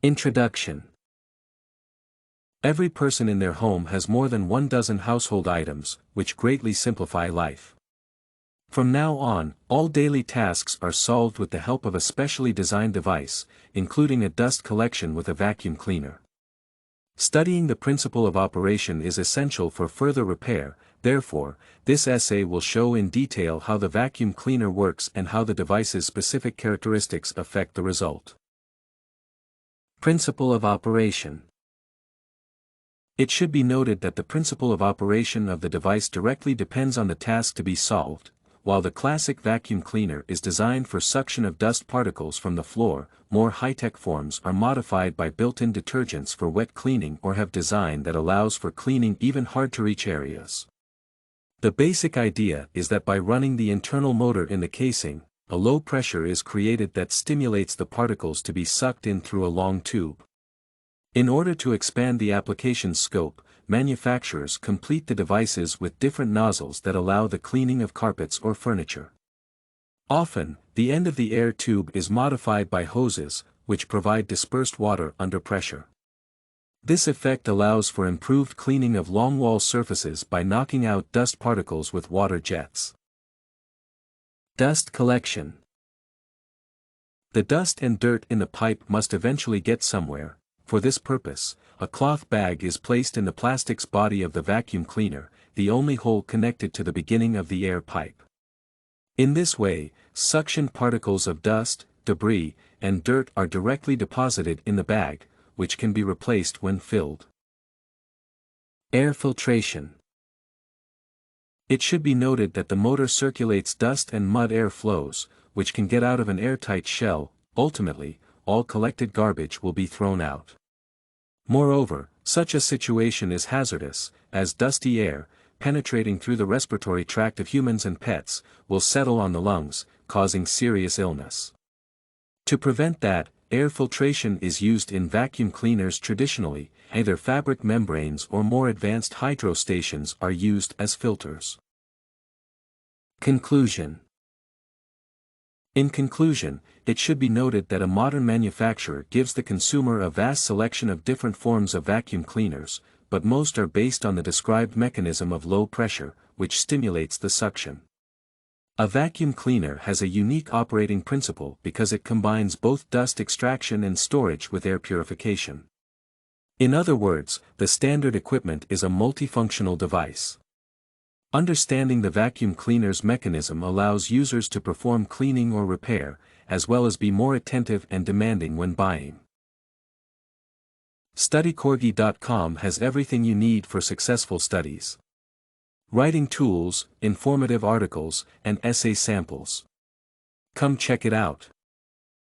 Introduction. Every person in their home has more than 12 household items, which greatly simplify life. From now on, all daily tasks are solved with the help of a specially designed device, including a dust collection with a vacuum cleaner. Studying the principle of operation is essential for further repair, therefore, this essay will show in detail how the vacuum cleaner works and how the device's specific characteristics affect the result. Principle of operation. It should be noted that the principle of operation of the device directly depends on the task to be solved. While the classic vacuum cleaner is designed for suction of dust particles from the floor, more high-tech forms are modified by built-in detergents for wet cleaning or have design that allows for cleaning even hard-to-reach areas. The basic idea is that by running the internal motor in the casing, a low pressure is created that stimulates the particles to be sucked in through a long tube. In order to expand the application's scope, manufacturers complete the devices with different nozzles that allow the cleaning of carpets or furniture. Often, the end of the air tube is modified by hoses, which provide dispersed water under pressure. This effect allows for improved cleaning of long wall surfaces by knocking out dust particles with water jets. Dust collection. The dust and dirt in the pipe must eventually get somewhere. For this purpose, a cloth bag is placed in the plastic's body of the vacuum cleaner, the only hole connected to the beginning of the air pipe. In this way, suction particles of dust, debris, and dirt are directly deposited in the bag, which can be replaced when filled. Air filtration. It should be noted that the motor circulates dust and mud air flows, which can get out of an airtight shell. Ultimately, all collected garbage will be thrown out. Moreover, such a situation is hazardous, as dusty air, penetrating through the respiratory tract of humans and pets, will settle on the lungs, causing serious illness. To prevent that, air filtration is used in vacuum cleaners traditionally. Either fabric membranes or more advanced hydrostations are used as filters. Conclusion. In conclusion, it should be noted that a modern manufacturer gives the consumer a vast selection of different forms of vacuum cleaners, but most are based on the described mechanism of low pressure, which stimulates the suction. A vacuum cleaner has a unique operating principle because it combines both dust extraction and storage with air purification. In other words, the standard equipment is a multifunctional device. Understanding the vacuum cleaner's mechanism allows users to perform cleaning or repair, as well as be more attentive and demanding when buying. StudyCorgi.com has everything you need for successful studies. Writing tools, informative articles, and essay samples. Come check it out.